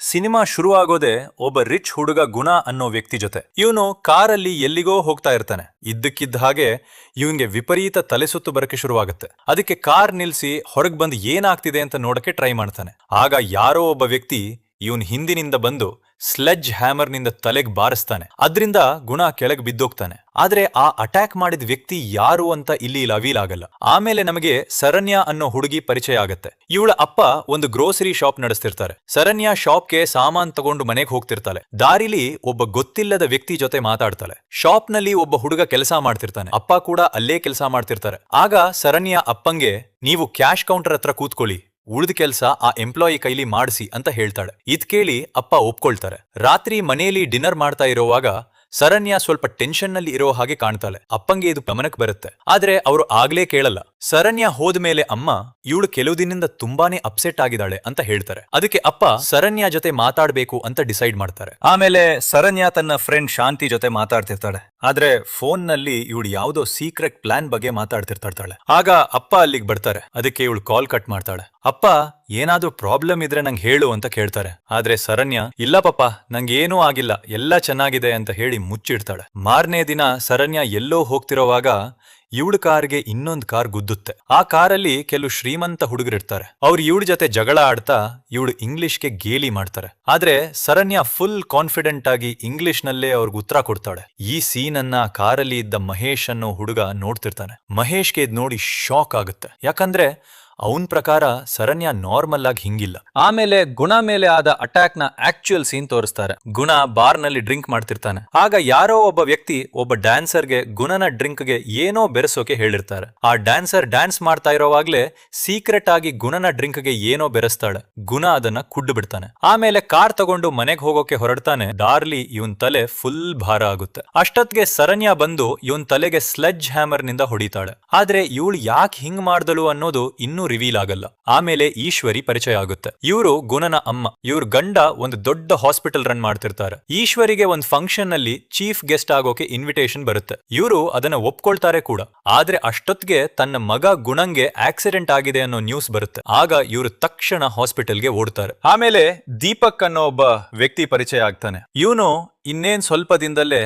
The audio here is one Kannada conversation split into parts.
ಸಿನಿಮಾ ಶುರುವಾಗೋದೆ ಒಬ್ಬ ರಿಚ್ ಹುಡುಗ ಗುಣ ಅನ್ನೋ ವ್ಯಕ್ತಿ ಜೊತೆ. ಇವನು ಕಾರಲ್ಲಿ ಎಲ್ಲಿಗೋ ಹೋಗ್ತಾ ಇರ್ತಾನೆ. ಇದ್ದಕ್ಕಿದ್ದ ಹಾಗೆ ಇವನ್ಗೆ ವಿಪರೀತ ತಲೆಸುತ್ತು ಬರಕ್ಕೆ ಶುರುವಾಗುತ್ತೆ. ಅದಕ್ಕೆ ಕಾರ್ ನಿಲ್ಸಿ ಹೊರಗೆ ಬಂದು ಏನಾಗ್ತಿದೆ ಅಂತ ನೋಡಕ್ಕೆ ಟ್ರೈ ಮಾಡ್ತಾನೆ. ಆಗ ಯಾರೋ ಒಬ್ಬ ವ್ಯಕ್ತಿ ಇವನ್ ಹಿಂದಿನಿಂದ ಬಂದು ಸ್ಲೆಡ್ಜ್ ಹ್ಯಾಮರ್ ನಿಂದ ತಲೆಗೆ ಬಾರಿಸ್ತಾನೆ. ಅದ್ರಿಂದ ಗುಣ ಕೆಳಗೆ ಬಿದ್ದೋಗ್ತಾನೆ. ಆದ್ರೆ ಆ ಅಟ್ಯಾಕ್ ಮಾಡಿದ ವ್ಯಕ್ತಿ ಯಾರು ಅಂತ ಇಲ್ಲಿ ಲವೀಲ್ ಆಗಲ್ಲ. ಆಮೇಲೆ ನಮಗೆ ಸರಣ್ಯ ಅನ್ನೋ ಹುಡುಗಿ ಪರಿಚಯ ಆಗತ್ತೆ. ಇವಳ ಅಪ್ಪ ಒಂದು ಗ್ರೋಸರಿ ಶಾಪ್ ನಡೆಸ್ತಿರ್ತಾರೆ. ಸರಣ್ಯ ಶಾಪ್ಗೆ ಸಾಮಾನ್ ತಗೊಂಡು ಮನೆಗೆ ಹೋಗ್ತಿರ್ತಾಳೆ. ದಾರಿಲಿ ಒಬ್ಬ ಗೊತ್ತಿಲ್ಲದ ವ್ಯಕ್ತಿ ಜೊತೆ ಮಾತಾಡ್ತಾಳೆ. ಶಾಪ್ ನಲ್ಲಿ ಒಬ್ಬ ಹುಡುಗ ಕೆಲಸ ಮಾಡ್ತಿರ್ತಾನೆ. ಅಪ್ಪ ಕೂಡ ಅಲ್ಲೇ ಕೆಲಸ ಮಾಡ್ತಿರ್ತಾರೆ. ಆಗ ಸರಣ್ಯ ಅಪ್ಪಂಗೆ, ನೀವು ಕ್ಯಾಶ್ ಕೌಂಟರ್ ಹತ್ರ ಕೂತ್ಕೊಳ್ಳಿ, ಉಳಿದ ಕೆಲ್ಸ ಆ ಎಂಪ್ಲಾಯಿ ಕೈಲಿ ಮಾಡಿಸಿ ಅಂತ ಹೇಳ್ತಾಳೆ. ಇದ್ ಕೇಳಿ ಅಪ್ಪ ಒಪ್ಕೊಳ್ತಾರೆ. ರಾತ್ರಿ ಮನೆಯಲ್ಲಿ ಡಿನ್ನರ್ ಮಾಡ್ತಾ ಇರೋವಾಗ ಸರಣ್ಯ ಸ್ವಲ್ಪ ಟೆನ್ಷನ್ ನಲ್ಲಿ ಇರೋ ಹಾಗೆ ಕಾಣ್ತಾಳೆ. ಅಪ್ಪಂಗೆ ಇದು ಗಮನಕ್ಕೆ ಬರುತ್ತೆ. ಆದ್ರೆ ಅವರು ಆಗ್ಲೇ ಕೇಳಲ್ಲ. ಸರಣ್ಯ ಹೋದ್ಮೇಲೆ ಅಮ್ಮ ಇವಳು ಕೆಲವು ದಿನದಿಂದ ತುಂಬಾನೇ ಅಪ್ಸೆಟ್ ಆಗಿದ್ದಾಳೆ ಅಂತ ಹೇಳ್ತಾರೆ. ಅದಕ್ಕೆ ಅಪ್ಪ ಸರಣ್ಯ ಜೊತೆ ಮಾತಾಡ್ಬೇಕು ಅಂತ ಡಿಸೈಡ್ ಮಾಡ್ತಾರೆ. ಆಮೇಲೆ ಸರಣ್ಯ ತನ್ನ ಫ್ರೆಂಡ್ ಶಾಂತಿ ಜೊತೆ ಮಾತಾಡ್ತಿರ್ತಾಳೆ. ಆದ್ರೆ ಫೋನ್ ನಲ್ಲಿ ಇವಳು ಯಾವ್ದೋ ಸೀಕ್ರೆಟ್ ಪ್ಲಾನ್ ಬಗ್ಗೆ ಮಾತಾಡ್ತಿರ್ತಾಳೆ. ಆಗ ಅಪ್ಪ ಅಲ್ಲಿಗೆ ಬರ್ತಾರೆ. ಅದಕ್ಕೆ ಇವಳು ಕಾಲ್ ಕಟ್ ಮಾಡ್ತಾಳೆ. ಅಪ್ಪ ಏನಾದ್ರೂ ಪ್ರಾಬ್ಲಮ್ ಇದ್ರೆ ನಂಗೆ ಹೇಳು ಅಂತ ಕೇಳ್ತಾರೆ. ಆದ್ರೆ ಸರಣ್ಯ, ಇಲ್ಲ ಪಾಪ ನಂಗೇನೂ ಆಗಿಲ್ಲ, ಎಲ್ಲ ಚೆನ್ನಾಗಿದೆ ಅಂತ ಹೇಳಿ ಮುಚ್ಚಿಡ್ತಾಳೆ. ಮಾರನೇ ದಿನ ಸರಣ್ಯ ಎಲ್ಲೋ ಹೋಗ್ತಿರೋವಾಗ ಇವಳ ಕಾರ್ಗೆ ಇನ್ನೊಂದು ಕಾರ್ ಗುದ್ದುತ್ತೆ. ಆ ಕಾರಲ್ಲಿ ಕೆಲವು ಶ್ರೀಮಂತ ಹುಡುಗರಿರ್ತಾರೆ. ಅವ್ರು ಇವಳ ಜೊತೆ ಜಗಳ ಆಡ್ತಾ ಇವಳು ಇಂಗ್ಲಿಷ್ಗೆ ಗೇಲಿ ಮಾಡ್ತಾರೆ. ಆದ್ರೆ ಸರಣ್ಯ ಫುಲ್ ಕಾನ್ಫಿಡೆಂಟ್ ಆಗಿ ಇಂಗ್ಲಿಷ್ ನಲ್ಲೇ ಅವ್ರಿಗೆ ಉತ್ತರ ಕೊಡ್ತಾಳೆ. ಈ ಸೀನ್ ಅನ್ನ ಕಾರಲ್ಲಿ ಇದ್ದ ಮಹೇಶ್ ಅನ್ನೋ ಹುಡುಗ ನೋಡ್ತಿರ್ತಾನೆ. ಮಹೇಶ್ಗೆ ಇದ್ ನೋಡಿ ಶಾಕ್ ಆಗುತ್ತೆ. ಯಾಕಂದ್ರೆ ಅವನ್ ಪ್ರಕಾರ ಸರಣ್ಯ ನಾರ್ಮಲ್ ಆಗಿ ಹಿಂಗಿಲ್ಲ. ಆಮೇಲೆ ಗುಣ ಮೇಲೆ ಆದ ಅಟ್ಯಾಕ್ ನ ಆಕ್ಚುಯಲ್ ಸೀನ್ ತೋರಿಸ್ತಾರೆ. ಗುಣ ಬಾರ್ ನಲ್ಲಿ ಡ್ರಿಂಕ್ ಮಾಡ್ತಿರ್ತಾನೆ. ಆಗ ಯಾರೋ ಒಬ್ಬ ವ್ಯಕ್ತಿ ಒಬ್ಬ ಡ್ಯಾನ್ಸರ್ಗೆ ಗುಣನ ಡ್ರಿಂಕ್ಗೆ ಏನೋ ಬೆರೆಸೋಕೆ ಹೇಳಿರ್ತಾರೆ. ಆ ಡ್ಯಾನ್ಸರ್ ಡ್ಯಾನ್ಸ್ ಮಾಡ್ತಾ ಇರೋವಾಗ್ಲೇ ಸೀಕ್ರೆಟ್ ಆಗಿ ಗುಣನ ಡ್ರಿಂಕ್ಗೆ ಏನೋ ಬೆರೆಸ್ತಾಳೆ. ಗುಣ ಅದನ್ನ ಕುಡ್ದು ಬಿಡ್ತಾನೆ. ಆಮೇಲೆ ಕಾರ್ ತಗೊಂಡು ಮನೆಗೆ ಹೋಗೋಕೆ ಹೊರಡ್ತಾನೆ. ದಾರ್ಲಿ ಇವನ್ ತಲೆ ಫುಲ್ ಭಾರ ಆಗುತ್ತೆ. ಅಷ್ಟೊತ್ಗೆ ಸರಣ್ಯ ಬಂದು ಇವನ್ ತಲೆಗೆ ಸ್ಲೆಡ್ಜ್ ಹ್ಯಾಮರ್ ನಿಂದ ಹೊಡಿತಾಳೆ. ಆದ್ರೆ ಇವಳು ಯಾಕೆ ಹಿಂಗ್ ಮಾಡ್ದಳು ಅನ್ನೋದು ಇನ್ನೂ ರಿವೀಲ್ ಆಗಲ್ಲ. ಆಮೇಲೆ ಈಶ್ವರಿ ಪರಿಚಯ ಆಗುತ್ತೆ. ಇವರು ಗುಣನ ಅಮ್ಮ. ಇವ್ರ ಗಂಡ ಒಂದು ದೊಡ್ಡ ಹಾಸ್ಪಿಟಲ್ ರನ್ ಮಾಡ್ತಿರ್ತಾರೆ. ಈಶ್ವರಿಗೆ ಒಂದು ಫಂಕ್ಷನ್ ನಲ್ಲಿ ಚೀಫ್ ಗೆಸ್ಟ್ ಆಗೋಕೆ ಇನ್ವಿಟೇಷನ್ ಬರುತ್ತೆ. ಇವರು ಅದನ್ನ ಒಪ್ಕೊಳ್ತಾರೆ ಕೂಡ. ಆದ್ರೆ ಅಷ್ಟೊತ್ತಿಗೆ ತನ್ನ ಮಗ ಗುಣಂಗೆ ಆಕ್ಸಿಡೆಂಟ್ ಆಗಿದೆ ಅನ್ನೋ ನ್ಯೂಸ್ ಬರುತ್ತೆ. ಆಗ ಇವರು ತಕ್ಷಣ ಹಾಸ್ಪಿಟಲ್ಗೆ ಓಡ್ತಾರೆ. ಆಮೇಲೆ ದೀಪಕ್ ಅನ್ನೋ ಒಬ್ಬ ವ್ಯಕ್ತಿ ಪರಿಚಯ ಆಗ್ತಾನೆ. ಇವನು ಇನ್ನೇನ್ ಸ್ವಲ್ಪ ದಿನದಲ್ಲೇ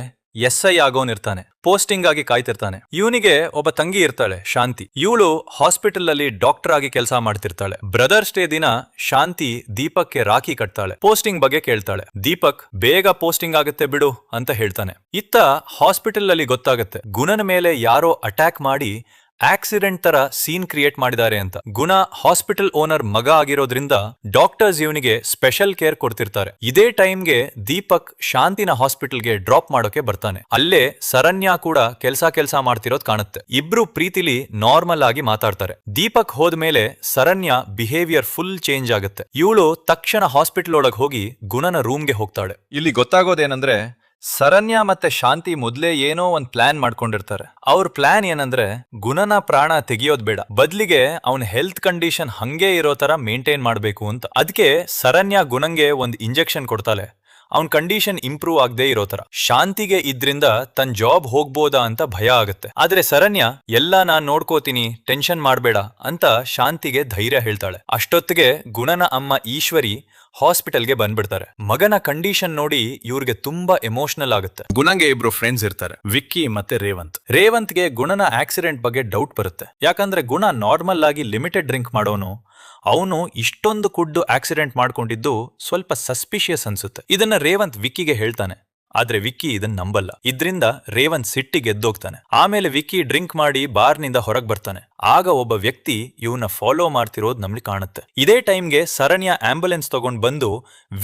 SI ಆಗೋನಿರ್ತಾನೆ. ಪೋಸ್ಟಿಂಗ್ ಆಗಿ ಕಾಯ್ತಿರ್ತಾನೆ. ಇವನಿಗೆ ಒಬ್ಬ ತಂಗಿ ಇರ್ತಾಳೆ, ಶಾಂತಿ. ಇವಳು ಹಾಸ್ಪಿಟಲ್ ಅಲ್ಲಿ ಡಾಕ್ಟರ್ ಆಗಿ ಕೆಲಸ ಮಾಡ್ತಿರ್ತಾಳೆ. ಬ್ರದರ್ಸ್ ಡೇ ದಿನ ಶಾಂತಿ ದೀಪಕ್ಗೆ ರಾಖಿ ಕಟ್ತಾಳೆ. ಪೋಸ್ಟಿಂಗ್ ಬಗ್ಗೆ ಕೇಳ್ತಾಳೆ. ದೀಪಕ್ ಬೇಗ ಪೋಸ್ಟಿಂಗ್ ಆಗುತ್ತೆ ಬಿಡು ಅಂತ ಹೇಳ್ತಾನೆ. ಇತ್ತ ಹಾಸ್ಪಿಟಲ್ ಅಲ್ಲಿ ಗೊತ್ತಾಗುತ್ತೆ ಗುಣನ ಮೇಲೆ ಯಾರೋ ಅಟ್ಯಾಕ್ ಮಾಡಿ ಆಕ್ಸಿಡೆಂಟ್ ತರ ಸೀನ್ ಕ್ರಿಯೇಟ್ ಮಾಡಿದ್ದಾರೆ ಅಂತ. ಗುಣ ಹಾಸ್ಪಿಟಲ್ ಓನರ್ ಮಗ ಆಗಿರೋದ್ರಿಂದ ಡಾಕ್ಟರ್ಸ್ ಇವನಿಗೆ ಸ್ಪೆಷಲ್ ಕೇರ್ ಕೊಡ್ತಿರ್ತಾರೆ. ಇದೇ ಟೈಮ್ಗೆ ದೀಪಕ್ ಶಾಂತಿನ ಹಾಸ್ಪಿಟಲ್ಗೆ ಡ್ರಾಪ್ ಮಾಡೋಕೆ ಬರ್ತಾನೆ. ಅಲ್ಲೇ ಸರಣ್ಯ ಕೂಡ ಕೆಲ್ಸ ಮಾಡ್ತಿರೋದ್ ಕಾಣುತ್ತೆ. ಇಬ್ರು ಪ್ರೀತಿಲಿ ನಾರ್ಮಲ್ ಆಗಿ ಮಾತಾಡ್ತಾರೆ. ದೀಪಕ್ ಹೋದ್ಮೇಲೆ ಸರಣ್ಯ ಬಿಹೇವಿಯರ್ ಫುಲ್ ಚೇಂಜ್ ಆಗುತ್ತೆ. ಇವಳು ತಕ್ಷಣ ಹಾಸ್ಪಿಟಲ್ ಒಳಗೆ ಹೋಗಿ ಗುಣನ ರೂಮ್ಗೆ ಹೋಗ್ತಾಳೆ. ಇಲ್ಲಿ ಗೊತ್ತಾಗೋದೇನಂದ್ರೆ ಸರಣ್ಯ ಮತ್ತೆ ಶಾಂತಿ ಮೊದ್ಲೇ ಏನೋ ಒಂದ್ ಪ್ಲಾನ್ ಮಾಡ್ಕೊಂಡಿರ್ತಾರೆ. ಅವ್ರ ಪ್ಲಾನ್ ಏನಂದ್ರೆ ಗುಣನ ಪ್ರಾಣ ತೆಗಿಯೋದ್ ಬೇಡ, ಬದ್ಲಿಗೆ ಅವನ್ ಹೆಲ್ತ್ ಕಂಡೀಷನ್ ಹಂಗೆ ಇರೋ ತರ ಮೇಂಟೈನ್ ಮಾಡ್ಬೇಕು ಅಂತ. ಅದಕ್ಕೆ ಸರಣ್ಯ ಗುಣಂಗೆ ಒಂದ್ ಇಂಜೆಕ್ಷನ್ ಕೊಡ್ತಾಳೆ, ಅವನ್ ಕಂಡೀಷನ್ ಇಂಪ್ರೂವ್ ಆಗದೆ ಇರೋ ತರ. ಶಾಂತಿಗೆ ಇದ್ರಿಂದ ತನ್ ಜಾಬ್ ಹೋಗ್ಬೋದಾ ಅಂತ ಭಯ ಆಗುತ್ತೆ. ಆದ್ರೆ ಸರಣ್ಯ ಎಲ್ಲ ನಾನ್ ನೋಡ್ಕೋತೀನಿ, ಟೆನ್ಷನ್ ಮಾಡ್ಬೇಡ ಅಂತ ಶಾಂತಿಗೆ ಧೈರ್ಯ ಹೇಳ್ತಾಳೆ. ಅಷ್ಟೊತ್ತಿಗೆ ಗುಣನ ಅಮ್ಮ ಈಶ್ವರಿ ಹಾಸ್ಪಿಟಲ್ಗೆ ಬಂದ್ಬಿಡ್ತಾರೆ. ಮಗನ ಕಂಡೀಷನ್ ನೋಡಿ ಇವ್ರಿಗೆ ತುಂಬಾ ಎಮೋಷನಲ್ ಆಗುತ್ತೆ. ಗುಣಂಗೆ ಇಬ್ರು ಫ್ರೆಂಡ್ಸ್ ಇರ್ತಾರೆ, ವಿಕ್ಕಿ ಮತ್ತೆ ರೇವಂತ್. ರೇವಂತ್ಗೆ ಗುಣನ ಆಕ್ಸಿಡೆಂಟ್ ಬಗ್ಗೆ ಡೌಟ್ ಬರುತ್ತೆ. ಯಾಕಂದ್ರೆ ಗುಣ ನಾರ್ಮಲ್ ಆಗಿ ಲಿಮಿಟೆಡ್ ಡ್ರಿಂಕ್ ಮಾಡೋನು. ಅವನು ಇಷ್ಟೊಂದು ಕುಡ್ದು ಆಕ್ಸಿಡೆಂಟ್ ಮಾಡ್ಕೊಂಡಿದ್ದು ಸ್ವಲ್ಪ ಸಸ್ಪಿಷಿಯಸ್ ಅನ್ಸುತ್ತೆ. ಇದನ್ನ ರೇವಂತ್ ವಿಕ್ಕಿಗೆ ಹೇಳ್ತಾನೆ. ಆದ್ರೆ ವಿಕ್ಕಿ ಇದನ್ನ ನಂಬಲ್ಲ. ಇದ್ರಿಂದ ರೇವಂತ್ ಸಿಟ್ಟಿಗೆ ಎದ್ದೋಗ್ತಾನೆ. ಆಮೇಲೆ ವಿಕ್ಕಿ ಡ್ರಿಂಕ್ ಮಾಡಿ ಬಾರ್ನಿಂದ ಹೊರಗ್ ಬರ್ತಾನೆ. ಆಗ ಒಬ್ಬ ವ್ಯಕ್ತಿ ಇವನ್ನ ಫಾಲೋ ಮಾಡ್ತಿರೋದು ನಮ್ಗೆ ಕಾಣುತ್ತೆ. ಇದೇ ಟೈಮ್ಗೆ ಸರಣ್ಯ ಆಂಬುಲೆನ್ಸ್ ತಗೊಂಡ್ ಬಂದು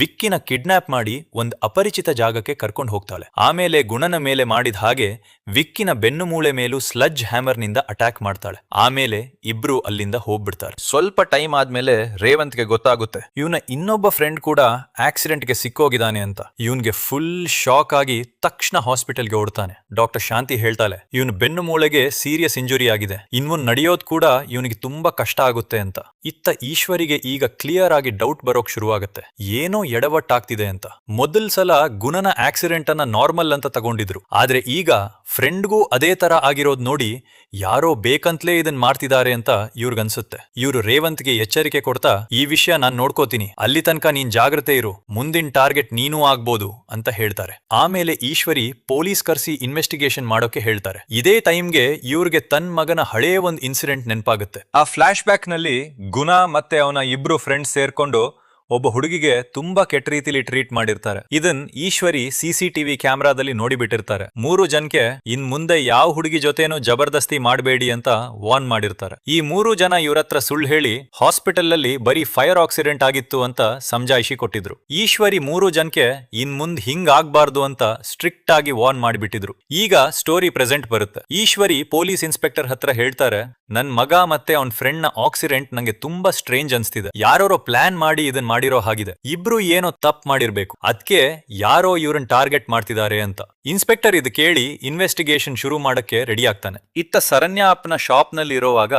ವಿಕ್ಕಿನ ಕಿಡ್ನಾಪ್ ಮಾಡಿ ಒಂದ್ ಅಪರಿಚಿತ ಜಾಗಕ್ಕೆ ಕರ್ಕೊಂಡು ಹೋಗ್ತಾಳೆ. ಆಮೇಲೆ ಗುಣನ ಮೇಲೆ ಮಾಡಿದ ಹಾಗೆ ವಿಕ್ಕಿನ ಬೆನ್ನು ಮೂಳೆ ಮೇಲೂ ಸ್ಲಡ್ಜ್ ಹ್ಯಾಮರ್ ನಿಂದ ಅಟ್ಯಾಕ್ ಮಾಡ್ತಾಳೆ. ಆಮೇಲೆ ಇಬ್ರು ಅಲ್ಲಿಂದ ಹೋಗ್ಬಿಡ್ತಾರೆ. ಸ್ವಲ್ಪ ಟೈಮ್ ಆದ್ಮೇಲೆ ರೇವಂತ್ಗೆ ಗೊತ್ತಾಗುತ್ತೆ ಇವನ ಇನ್ನೊಬ್ಬ ಫ್ರೆಂಡ್ ಕೂಡ ಆಕ್ಸಿಡೆಂಟ್ಗೆ ಸಿಕ್ಕೋಗಿದ್ದಾನೆ ಅಂತ. ಇವನ್ಗೆ ಫುಲ್ ಶಾಕ್ ಆಗಿ ತಕ್ಷಣ ಹಾಸ್ಪಿಟಲ್ಗೆ ಓಡ್ತಾನೆ. ಡಾಕ್ಟರ್ ಶಾಂತಿ ಹೇಳ್ತಾಳೆ ಇವನ್ ಬೆನ್ನು ಮೂಳೆಗೆ ಸೀರಿಯಸ್ ಇಂಜುರಿ ಆಗಿದೆ, ಇನ್ಮುಂದ್ ನಡೆಯೋದ್ ಕೂಡ ಇವನಿಗೆ ತುಂಬಾ ಕಷ್ಟ ಆಗುತ್ತೆ ಅಂತ. ಇತ್ತ ಈಶ್ವರಿಗೆ ಈಗ ಕ್ಲಿಯರ್ ಆಗಿ ಡೌಟ್ ಬರೋಕ್ ಶುರುವಾಗುತ್ತೆ, ಏನೋ ಎಡವಟ್ಟಾಗ್ತಿದೆ ಅಂತ. ಮೊದಲ ಸಲ ಗುಣನ ಆಕ್ಸಿಡೆಂಟ್ ಅನ್ನ ನಾರ್ಮಲ್ ಅಂತ ತಗೊಂಡಿದ್ರು. ಆದ್ರೆ ಈಗ ಫ್ರೆಂಡ್ಗೂ ಅದೇ ತರ ಆಗಿರೋದ್ ನೋಡಿ ಯಾರೋ ಬೇಕಂತಲೇ ಇದನ್ ಮಾಡ್ತಿದ್ದಾರೆ ಅಂತ ಇವ್ರಿಗನ್ಸುತ್ತೆ. ಇವ್ರು ರೇವಂತ್ಗೆ ಎಚ್ಚರಿಕೆ ಕೊಡ್ತಾ, ಈ ವಿಷಯ ನಾನ್ ನೋಡ್ಕೋತೀನಿ, ಅಲ್ಲಿ ತನಕ ನೀನ್ ಜಾಗ್ರತೆ ಇರು, ಮುಂದಿನ ಟಾರ್ಗೆಟ್ ನೀನೂ ಆಗ್ಬೋದು ಅಂತ ಹೇಳ್ತಾರೆ. ಆಮೇಲೆ ಈಶ್ವರಿ ಪೊಲೀಸ್ ಕರ್ಸಿ ಇನ್ವೆಸ್ಟಿಗೇಷನ್ ಮಾಡೋಕೆ ಹೇಳ್ತಾರೆ. ಇದೇ ಟೈಮ್ಗೆ ಇವ್ರಿಗೆ ತನ್ ಮಗನ ಹಳೇ ಒಂದ್ ಇನ್ಸಿಡೆಂಟ್ ನೆನಪಾಗುತ್ತೆ. ಆ ಫ್ಲಾಶ್ ಬ್ಯಾಕ್ ನಲ್ಲಿ ಗುಣ ಮತ್ತೆ ಅವನ ಇಬ್ರು ಫ್ರೆಂಡ್ಸ್ ಸೇರ್ಕೊಂಡು ಒಬ್ಬ ಹುಡುಗಿಗೆ ತುಂಬಾ ಕೆಟ್ಟ ರೀತಿಲಿ ಟ್ರೀಟ್ ಮಾಡಿರ್ತಾರೆ. ಇದನ್ ಈಶ್ವರಿ ಸಿಸಿಟಿವಿ ಕ್ಯಾಮ್ರಾದಲ್ಲಿ ನೋಡಿಬಿಟ್ಟಿರ್ತಾರೆ. 3 ಜನಕ್ಕೆ ಇನ್ ಮುಂದೆ ಯಾವ ಹುಡುಗಿ ಜೊತೆನೂ ಜಬರ್ದಸ್ತಿ ಮಾಡಬೇಡಿ ಅಂತ ವಾರ್ನ್ ಮಾಡಿರ್ತಾರೆ. ಈ 3 ಜನ ಇವ್ರತ್ರ ಸುಳ್ಳು ಹೇಳಿ ಹಾಸ್ಪಿಟಲ್ ಅಲ್ಲಿ ಬರೀ ಫೈರ್ ಆಕ್ಸಿಡೆಂಟ್ ಆಗಿತ್ತು ಅಂತ ಸಮಜಾಯಿಷಿ ಕೊಟ್ಟಿದ್ರು. ಈಶ್ವರಿ 3 ಜನಕ್ಕೆ ಇನ್ ಮುಂದ್ ಹಿಂಗ್ ಆಗ್ಬಾರ್ದು ಅಂತ ಸ್ಟ್ರಿಕ್ಟ್ ಆಗಿ ವಾರ್ನ್ ಮಾಡಿಬಿಟ್ಟಿದ್ರು. ಈಗ ಸ್ಟೋರಿ ಪ್ರೆಸೆಂಟ್ ಬರುತ್ತೆ. ಈಶ್ವರಿ ಪೊಲೀಸ್ ಇನ್ಸ್ಪೆಕ್ಟರ್ ಹತ್ರ ಹೇಳ್ತಾರೆ, ನನ್ ಮಗ ಮತ್ತೆ ಅವನ್ ಫ್ರೆಂಡ್ ನ ಆಕ್ಸಿಡೆಂಟ್ ನಂಗೆ ತುಂಬಾ ಸ್ಟ್ರೇಂಜ್ ಅನ್ಸ್ತಿದೆ. ಯಾರೋ ಪ್ಲಾನ್ ಮಾಡಿ ಇದನ್ ಮಾಡಿರೋ ಹಾಗಿದೆ. ಇಬ್ರು ಏನೋ ತಪ್ಪು ಮಾಡಿರ್ಬೇಕು, ಅದಕ್ಕೆ ಯಾರೋ ಇವ್ರನ್ನ ಟಾರ್ಗೆಟ್ ಮಾಡ್ತಿದ್ದಾರೆ ಅಂತ. ಇನ್ಸ್ಪೆಕ್ಟರ್ ಇದು ಕೇಳಿ ಇನ್ವೆಸ್ಟಿಗೇಷನ್ ಶುರು ಮಾಡಕ್ಕೆ ರೆಡಿ ಆಗ್ತಾನೆ. ಇತ್ತ ಸರಣ್ಯ ಅಪ್ಪನ ಶಾಪ್ ನಲ್ಲಿ ಇರೋವಾಗ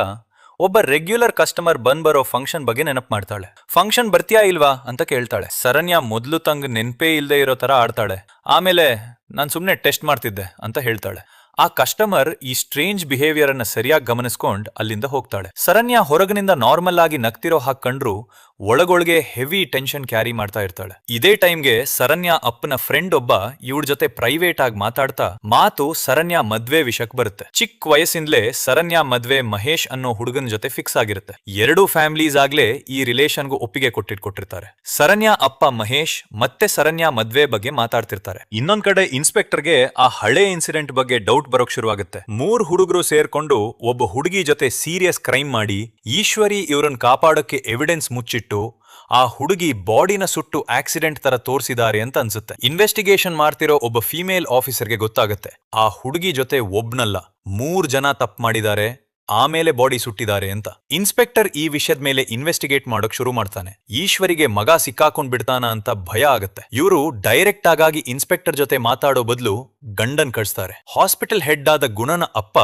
ಒಬ್ಬ ರೆಗ್ಯುಲರ್ ಕಸ್ಟಮರ್ ಬರೋ ಫಂಕ್ಷನ್ ಬಗ್ಗೆ ನೆನಪು ಮಾಡ್ತಾಳೆ. ಫಂಕ್ಷನ್ ಬರ್ತೀಯಾ ಇಲ್ವಾ ಅಂತ ಕೇಳ್ತಾಳೆ. ಸರಣ್ಯ ಮೊದ್ಲು ತಂಗ್ ನೆನ್ಪೇ ಇಲ್ದೇ ಇರೋ ತರ ಆಡ್ತಾಳೆ. ಆಮೇಲೆ ನಾನ್ ಸುಮ್ನೆ ಟೆಸ್ಟ್ ಮಾಡ್ತಿದ್ದೆ ಅಂತ ಹೇಳ್ತಾಳೆ. ಆ ಕಸ್ಟಮರ್ ಈ ಸ್ಟ್ರೇಂಜ್ ಬಿಹೇವಿಯರ್ ಅನ್ನ ಸರಿಯಾಗಿ ಗಮನಿಸ್ಕೊಂಡ್ ಅಲ್ಲಿಂದ ಹೋಗ್ತಾಳೆ. ಸರಣ್ಯ ಹೊರಗಿನಿಂದ ನಾರ್ಮಲ್ ಆಗಿ ನಗ್ತಿರೋ ಹಾಗೆ ಕಂಡ್ರು ಒಳಗೊಳಗೆ ಹೆವಿ ಟೆನ್ಷನ್ ಕ್ಯಾರಿ ಮಾಡ್ತಾ ಇರ್ತಾಳೆ. ಇದೇ ಟೈಮ್ಗೆ ಸರಣ್ಯ ಅಪ್ಪನ ಫ್ರೆಂಡ್ ಒಬ್ಬ ಇವಳ ಜೊತೆ ಪ್ರೈವೇಟ್ ಆಗಿ ಮಾತಾಡ್ತಾ ಮಾತು ಸರಣ್ಯ ಮದ್ವೆ ವಿಷಯಕ್ಕೆ ಬರುತ್ತೆ. ಚಿಕ್ಕ ವಯಸ್ಸಿಂದಲೇ ಸರಣ್ಯ ಮದ್ವೆ ಮಹೇಶ್ ಅನ್ನೋ ಹುಡುಗನ ಜೊತೆ ಫಿಕ್ಸ್ ಆಗಿರುತ್ತೆ. 2 ಫ್ಯಾಮಿಲೀಸ್ ಆಗ್ಲೇ ಈ ರಿಲೇಷನ್ಗೂ ಒಪ್ಪಿಗೆ ಕೊಟ್ಟಿರ್ತಾರೆ. ಸರಣ್ಯ ಅಪ್ಪ ಮಹೇಶ್ ಮತ್ತೆ ಸರಣ್ಯ ಮದ್ವೆ ಬಗ್ಗೆ ಮಾತಾಡ್ತಿರ್ತಾರೆ. ಇನ್ನೊಂದ್ ಕಡೆ ಇನ್ಸ್ಪೆಕ್ಟರ್ಗೆ ಆ ಹಳೆ ಇನ್ಸಿಡೆಂಟ್ ಬಗ್ಗೆ ಡೌಟ್ ಬರೋಕ್ ಶುರುವಾಗುತ್ತೆ. 3 ಹುಡುಗರು ಸೇರ್ಕೊಂಡು ಒಬ್ಬ ಹುಡುಗಿ ಜೊತೆ ಸೀರಿಯಸ್ ಕ್ರೈಮ್ ಮಾಡಿ ಈಶ್ವರಿ ಇವ್ರನ್ನ ಕಾಪಾಡೋಕೆ ಎವಿಡೆನ್ಸ್ ಮುಚ್ಚಿಟ್ಟು ಆ ಹುಡುಗಿ ಬಾಡಿನ ಸುಟ್ಟು ಆಕ್ಸಿಡೆಂಟ್ ತರ ತೋರಿಸಿದ್ದಾರೆ ಅಂತ ಅನ್ಸುತ್ತೆ. ಇನ್ವೆಸ್ಟಿಗೇಷನ್ ಮಾಡ್ತಿರೋ ಒಬ್ಬ ಫಿಮೇಲ್ ಆಫೀಸರ್ಗೆ ಗೊತ್ತಾಗುತ್ತೆ, ಆ ಹುಡುಗಿ ಜೊತೆ ಒಬ್ನಲ್ಲ 3 ಜನ ತಪ್ಪು ಮಾಡಿದ್ದಾರೆ, ಆಮೇಲೆ ಬಾಡಿ ಸುಟ್ಟಿದ್ದಾರೆ ಅಂತ. ಇನ್ಸ್ಪೆಕ್ಟರ್ ಈ ವಿಷಯದ ಮೇಲೆ ಇನ್ವೆಸ್ಟಿಗೇಟ್ ಮಾಡೋಕ್ ಶುರು ಮಾಡ್ತಾನೆ. ಈಶ್ವರಿಗೆ ಮಗ ಸಿಕ್ಕಾಕೊಂಡ್ ಬಿಡ್ತಾನ ಅಂತ ಭಯ ಆಗುತ್ತೆ. ಇವರು ಡೈರೆಕ್ಟ್ ಆಗಿ ಇನ್ಸ್ಪೆಕ್ಟರ್ ಜೊತೆ ಮಾತಾಡೋ ಬದಲು ಗಂಡನ್ ಕಳಿಸ್ತಾರೆ. ಹಾಸ್ಪಿಟಲ್ ಹೆಡ್ ಆದ ಗುಣನ ಅಪ್ಪ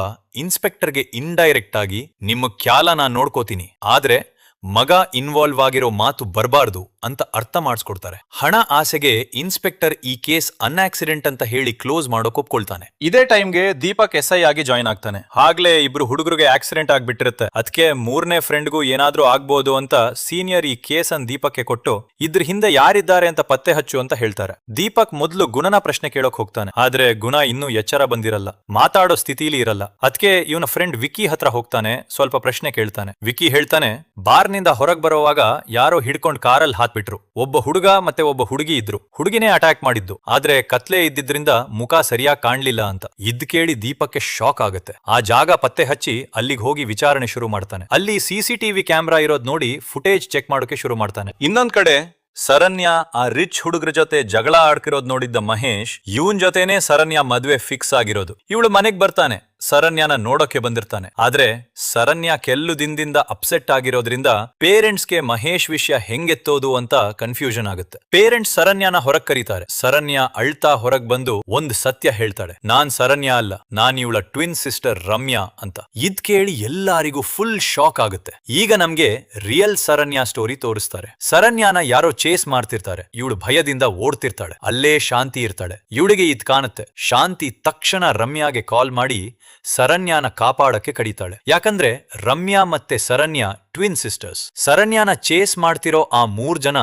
ಇನ್ಸ್ಪೆಕ್ಟರ್ಗೆ ಇಂಡೈರೆಕ್ಟ್ ಆಗಿ, ನಿಮ್ಮ ಕ್ಯಾಲ ನಾನ್ ನೋಡ್ಕೋತೀನಿ, ಆದ್ರೆ ಮಗ ಇನ್ವಾಲ್ವ್ ಆಗಿರೋ ಮಾತು ಬರಬಾರ್ದು ಅಂತ ಅರ್ಥ ಮಾಡಿಸ್ಕೊಡ್ತಾರೆ. ಹಣ ಆಸೆಗೆ ಇನ್ಸ್ಪೆಕ್ಟರ್ ಈ ಕೇಸ್ ಅನ್ಆಕ್ಸಿಡೆಂಟ್ ಅಂತ ಹೇಳಿ ಕ್ಲೋಸ್ ಮಾಡೋಕ್ ಒಪ್ಕೊಳ್ತಾನೆ. ಇದೇ ಟೈಮ್ಗೆ ದೀಪಕ್ SI ಆಗಿ ಜಾಯ್ನ್ ಆಗ್ತಾನೆ. ಆಗ್ಲೇ ಇಬ್ರು ಹುಡುಗರಿಗೆ ಆಕ್ಸಿಡೆಂಟ್ ಆಗ್ಬಿಟ್ಟಿರುತ್ತೆ. ಅದಕ್ಕೆ 3ನೇ ಫ್ರೆಂಡ್ಗೂ ಏನಾದ್ರೂ ಆಗ್ಬೋದು ಅಂತ ಸೀನಿಯರ್ ಈ ಕೇಸ್ ಅನ್ ದೀಪಕ್ಗೆ ಕೊಟ್ಟು ಇದ್ರ ಹಿಂದೆ ಯಾರಿದ್ದಾರೆ ಅಂತ ಪತ್ತೆ ಹಚ್ಚು ಅಂತ ಹೇಳ್ತಾರೆ. ದೀಪಕ್ ಮೊದ್ಲು ಗುಣನ ಪ್ರಶ್ನೆ ಕೇಳೋಕ್ ಹೋಗ್ತಾನೆ. ಆದ್ರೆ ಗುಣ ಇನ್ನೂ ಎಚ್ಚರ ಬಂದಿರಲ್ಲ, ಮಾತಾಡೋ ಸ್ಥಿತಿಲಿ ಇರಲ್ಲ. ಅದಕ್ಕೆ ಇವನ ಫ್ರೆಂಡ್ ವಿಕಿ ಹತ್ರ ಹೋಗ್ತಾನೆ, ಸ್ವಲ್ಪ ಪ್ರಶ್ನೆ ಕೇಳ್ತಾನೆ. ವಿಕಿ ಹೇಳ್ತಾನೆ, ಬಾರ್ನಿಂದ ಹೊರಗ್ ಬರೋವಾಗ ಯಾರೋ ಹಿಡ್ಕೊಂಡ್ ಕಾರಲ್ಲಿ ಹಾತ್ಬಿಟ್ರು. ಒಬ್ಬ ಹುಡುಗ ಮತ್ತೆ ಒಬ್ಬ ಹುಡುಗಿ ಇದ್ರು. ಹುಡುಗಿನೇ ಅಟ್ಯಾಕ್ ಮಾಡಿದ್ದು, ಆದ್ರೆ ಕತ್ಲೆ ಇದ್ದಿದ್ರಿಂದ ಮುಖ ಸರಿಯಾಗಿ ಕಾಣ್ಲಿಲ್ಲ ಅಂತ. ಇದ್ ಕೇಳಿ ದೀಪಕ್ಕೆ ಶಾಕ್ ಆಗುತ್ತೆ. ಆ ಜಾಗ ಪತ್ತೆ ಹಚ್ಚಿ ಅಲ್ಲಿಗೆ ಹೋಗಿ ವಿಚಾರಣೆ ಶುರು ಮಾಡ್ತಾನೆ. ಅಲ್ಲಿ CCTV ಕ್ಯಾಮ್ರಾ ಇರೋದ್ ನೋಡಿ ಫುಟೇಜ್ ಚೆಕ್ ಮಾಡೋಕೆ ಶುರು ಮಾಡ್ತಾನೆ. ಇನ್ನೊಂದ್ ಕಡೆ ಸರಣ್ಯ ಆ ರಿಚ್ ಹುಡುಗರ ಜೊತೆ ಜಗಳ ಆಡ್ಕಿರೋದ್ ನೋಡಿದ್ದ ಮಹೇಶ್ ಇವನ್ ಜೊತೆನೆ ಸರಣ್ಯ ಮದ್ವೆ ಫಿಕ್ಸ್ ಆಗಿರೋದು. ಇವಳು ಮನೆಗ್ ಬರ್ತಾನೆ, ಸರಣ್ಯನ ನೋಡೋಕೆ ಬಂದಿರ್ತಾನೆ. ಆದ್ರೆ ಸರಣ್ಯ ಕೆಲವು ದಿನದಿಂದ ಅಪ್ಸೆಟ್ ಆಗಿರೋದ್ರಿಂದ ಪೇರೆಂಟ್ಸ್ಗೆ ಮಹೇಶ್ ವಿಷಯ ಹೆಂಗೆತ್ತೋದು ಅಂತ ಕನ್ಫ್ಯೂಷನ್ ಆಗುತ್ತೆ. ಪೇರೆಂಟ್ಸ್ ಸರಣ್ಯನ ಹೊರಗ್ ಕರೀತಾರೆ. ಸರಣ್ಯ ಅಳ್ತಾ ಹೊರಗ್ ಬಂದು ಒಂದ್ ಸತ್ಯ ಹೇಳ್ತಾಳೆ, ನಾನ್ ಸರಣ್ಯ ಅಲ್ಲ, ನಾನ್ ಇವಳ ಟ್ವಿನ್ ಸಿಸ್ಟರ್ ರಮ್ಯಾ ಅಂತ. ಇದ್ ಕೇಳಿ ಎಲ್ಲರಿಗೂ ಫುಲ್ ಶಾಕ್ ಆಗುತ್ತೆ. ಈಗ ನಮ್ಗೆ ರಿಯಲ್ ಸರಣ್ಯ ಸ್ಟೋರಿ ತೋರಿಸ್ತಾರೆ. ಸರಣ್ಯನ ಯಾರೋ ಚೇಸ್ ಮಾಡ್ತಿರ್ತಾರೆ. ಇವಳು ಭಯದಿಂದ ಓಡ್ತಿರ್ತಾಳೆ. ಅಲ್ಲೇ ಶಾಂತಿ ಇರ್ತಾಳೆ. ಇವಳಿಗೆ ಇದ್ ಕಾಣುತ್ತೆ. ಶಾಂತಿ ತಕ್ಷಣ ರಮ್ಯಾಗೆ ಕಾಲ್ ಮಾಡಿ ಸರಣ್ಯನ ಕಾಪಾಡಕ್ಕೆ ಕಡಿತಾಳೆ. ಯಾಕಂದ್ರೆ ರಮ್ಯಾ ಮತ್ತೆ ಸರಣ್ಯ ಟ್ವಿನ್ ಸಿಸ್ಟರ್ಸ್. ಸರಣ್ಯನ ಚೇಸ್ ಮಾಡ್ತಿರೋ ಆ 3 ಜನ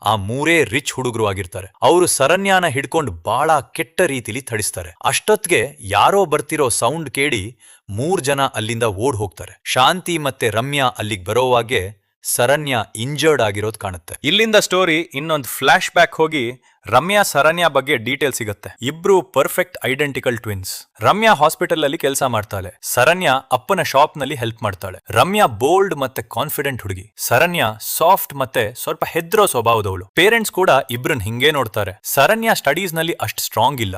ಆ 3 ರಿಚ್ ಹುಡುಗರು ಆಗಿರ್ತಾರೆ. ಅವರು ಸರಣ್ಯನ ಹಿಡ್ಕೊಂಡು ಬಹಳ ಕೆಟ್ಟ ರೀತಿಲಿ ಥಳಿಸ್ತಾರೆ. ಅಷ್ಟೊತ್ಗೆ ಯಾರೋ ಬರ್ತಿರೋ ಸೌಂಡ್ ಕೇಳಿ 3 ಜನ ಅಲ್ಲಿಂದ ಓಡ್ ಹೋಗ್ತಾರೆ. ಶಾಂತಿ ಮತ್ತೆ ರಮ್ಯಾ ಅಲ್ಲಿಗೆ ಬರೋವಾಗೆ ಸರಣ್ಯ ಇಂಜರ್ಡ್ ಆಗಿರೋದು ಕಾಣುತ್ತೆ. ಇಲ್ಲಿಂದ ಸ್ಟೋರಿ ಇನ್ನೊಂದು ಫ್ಲಾಶ್ ಬ್ಯಾಕ್ ಹೋಗಿ ರಮ್ಯಾ ಸರಣ್ಯ ಬಗ್ಗೆ ಡೀಟೇಲ್ ಸಿಗುತ್ತೆ. ಇಬ್ರು perfect identical twins. Ramya hospital ಅಲ್ಲಿ ಕೆಲಸ ಮಾಡ್ತಾಳೆ. ಸರಣ್ಯ ಅಪ್ಪನ ಶಾಪ್ ನಲ್ಲಿ ಹೆಲ್ಪ್ ಮಾಡ್ತಾಳೆ. ರಮ್ಯಾ ಬೋಲ್ಡ್ ಮತ್ತೆ ಕಾನ್ಫಿಡೆಂಟ್ ಹುಡುಗಿ. ಸರಣ್ಯ ಸಾಫ್ಟ್ ಮತ್ತೆ ಸ್ವಲ್ಪ ಹೆದ್ರೋ ಸ್ವಭಾವದವಳು. ಪೇರೆಂಟ್ಸ್ ಕೂಡ ಇಬ್ರನ್ ಹಿಂಗೇ ನೋಡ್ತಾರೆ. ಸರಣ್ಯ ಸ್ಟಡೀಸ್ ನಲ್ಲಿ ಅಷ್ಟು ಸ್ಟ್ರಾಂಗ್ ಇಲ್ಲ,